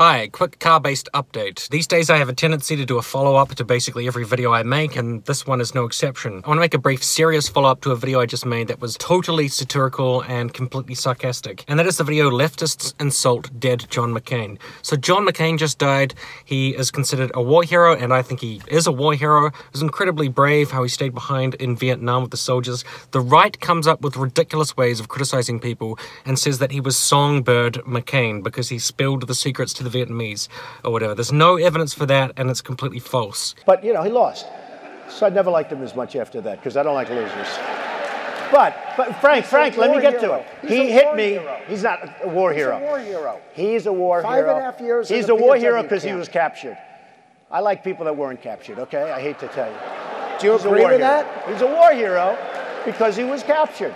Hi, quick car-based update. These days I have a tendency to do a follow-up to basically every video I make, and this one is no exception. I want to make a brief, serious follow-up to a video I just made that was totally satirical and completely sarcastic. And that is the video Leftists Insult Dead John McCain. So John McCain just died. He is considered a war hero, and I think he is a war hero. He was incredibly brave how he stayed behind in Vietnam with the soldiers. The right comes up with ridiculous ways of criticizing people and says that he was Songbird McCain because he spilled the secrets to the Vietnamese or whatever. There's no evidence for that, and it's completely false. But, you know, he lost. So I never liked him as much after that, because I don't like losers. But Frank, let me get to it. He hit me. He's not a war hero. He's a war hero. He's a war hero. 5.5 years. He's a war hero because he was captured. I like people that weren't captured, okay? I hate to tell you. Do you agree with that? He's a war hero because he was captured,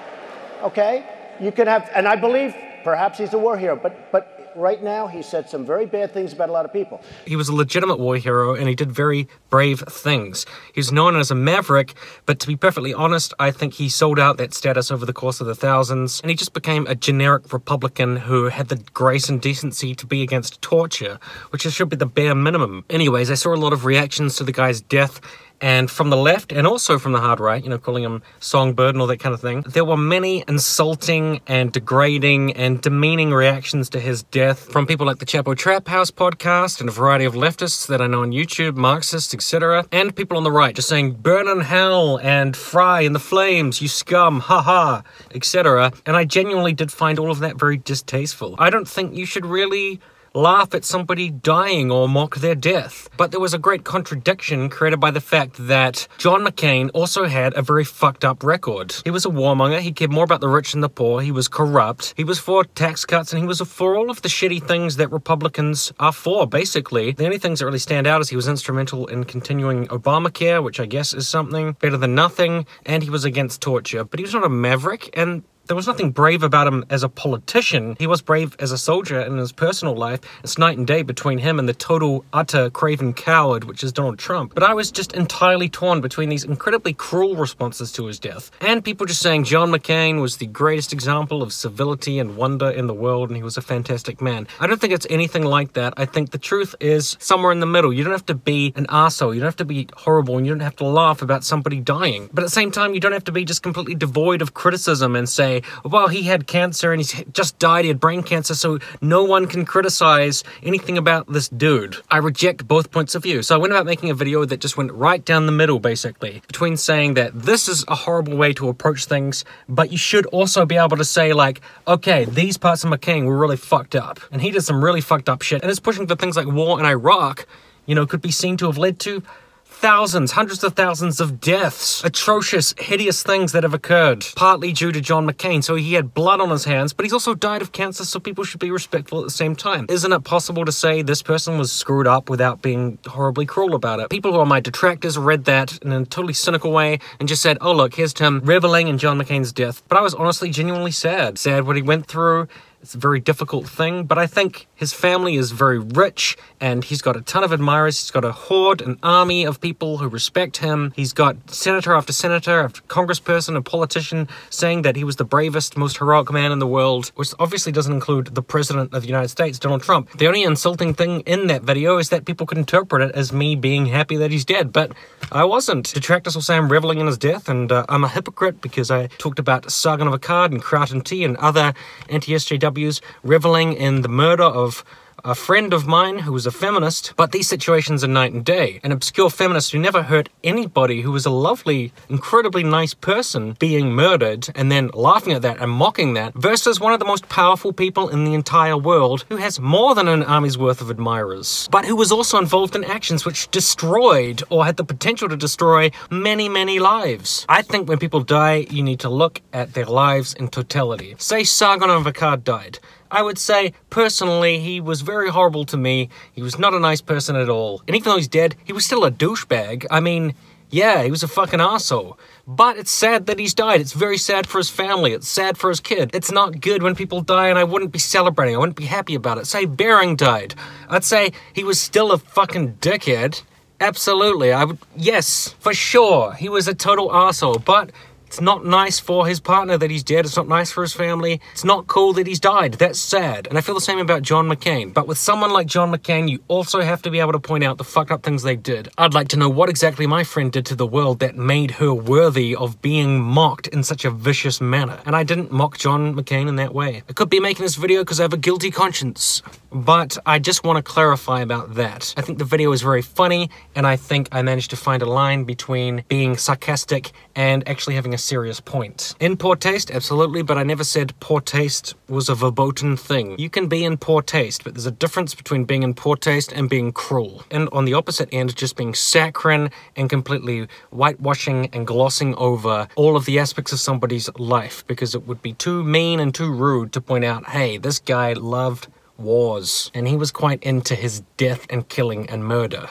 okay? You can have, and I believe perhaps he's a war hero, but right now, he said some very bad things about a lot of people. He was a legitimate war hero, and he did very brave things. He's known as a maverick, but to be perfectly honest, I think he sold out that status over the course of the thousands, and he just became a generic Republican who had the grace and decency to be against torture, which should be the bare minimum. Anyways, I saw a lot of reactions to the guy's death, and from the left, and also from the hard right, you know, calling him Songbird and all that kind of thing, there were many insulting and degrading and demeaning reactions to his death from people like the Chapo Trap House podcast and a variety of leftists that I know on YouTube, Marxists, etc., and people on the right just saying, burn in hell and fry in the flames, you scum, haha, etc. And I genuinely did find all of that very distasteful. I don't think you should really laugh at somebody dying or mock their death. But there was a great contradiction created by the fact that John McCain also had a very fucked up record. He was a warmonger, he cared more about the rich and the poor, he was corrupt, he was for tax cuts, and he was for all of the shitty things that Republicans are for, basically. The only things that really stand out is he was instrumental in continuing Obamacare, which I guess is something better than nothing, and he was against torture. But he was not a maverick, and there was nothing brave about him as a politician. He was brave as a soldier in his personal life. It's night and day between him and the total, utter, craven coward, which is Donald Trump. But I was just entirely torn between these incredibly cruel responses to his death, and people just saying John McCain was the greatest example of civility and wonder in the world, and he was a fantastic man. I don't think it's anything like that. I think the truth is somewhere in the middle. You don't have to be an arsehole. You don't have to be horrible, and you don't have to laugh about somebody dying. But at the same time, you don't have to be just completely devoid of criticism and say, well, he had cancer and he's just died, he had brain cancer, so no one can criticize anything about this dude. I reject both points of view. So I went about making a video that just went right down the middle, basically, between saying that this is a horrible way to approach things, but you should also be able to say, like, okay, these parts of McCain were really fucked up, and he did some really fucked up shit, and it's pushing for things like war in Iraq, you know, could be seen to have led to thousands, hundreds of thousands of deaths. Atrocious, hideous things that have occurred, partly due to John McCain. So he had blood on his hands, but he's also died of cancer, so people should be respectful at the same time. Isn't it possible to say this person was screwed up without being horribly cruel about it? People who are my detractors read that in a totally cynical way and just said, oh look, here's Tim reveling in John McCain's death. But I was honestly genuinely sad. Sad what he went through. It's a very difficult thing, but I think his family is very rich, and he's got a ton of admirers. He's got a horde, an army of people who respect him. He's got senator after congressperson and politician saying that he was the bravest, most heroic man in the world, which obviously doesn't include the president of the United States, Donald Trump. The only insulting thing in that video is that people could interpret it as me being happy that he's dead, but I wasn't. Detractors will say I'm reveling in his death, and I'm a hypocrite because I talked about Sargon of Akkad and Kraut & Tea and other anti-SJW reveling in the murder of a friend of mine who was a feminist, but these situations are night and day. An obscure feminist who never hurt anybody, who was a lovely, incredibly nice person, being murdered and then laughing at that and mocking that, versus one of the most powerful people in the entire world who has more than an army's worth of admirers, but who was also involved in actions which destroyed or had the potential to destroy many, many lives. I think when people die, you need to look at their lives in totality. Say Sargon of Akkad died. I would say, personally, he was very horrible to me. He was not a nice person at all. And even though he's dead, he was still a douchebag. I mean, yeah, he was a fucking arsehole. But it's sad that he's died. It's very sad for his family. It's sad for his kid. It's not good when people die, and I wouldn't be celebrating. I wouldn't be happy about it. Say Bering died. I'd say he was still a fucking dickhead. Absolutely. Yes, for sure. He was a total arsehole. But It's not nice for his partner that he's dead. It's not nice for his family. It's not cool that he's died. That's sad. And I feel the same about John McCain. But with someone like John McCain, you also have to be able to point out the fucked up things they did. I'd like to know what exactly my friend did to the world that made her worthy of being mocked in such a vicious manner. And I didn't mock John McCain in that way. I could be making this video because I have a guilty conscience. But I just want to clarify about that. I think the video is very funny, and I think I managed to find a line between being sarcastic and actually having a serious point. In poor taste, absolutely, but I never said poor taste was a verboten thing. You can be in poor taste, but there's a difference between being in poor taste and being cruel. And on the opposite end, just being saccharine and completely whitewashing and glossing over all of the aspects of somebody's life, because it would be too mean and too rude to point out, hey, this guy loved wars, and he was quite into his death and killing and murder,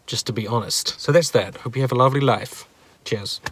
just to be honest. So that's that. Hope you have a lovely life. Cheers.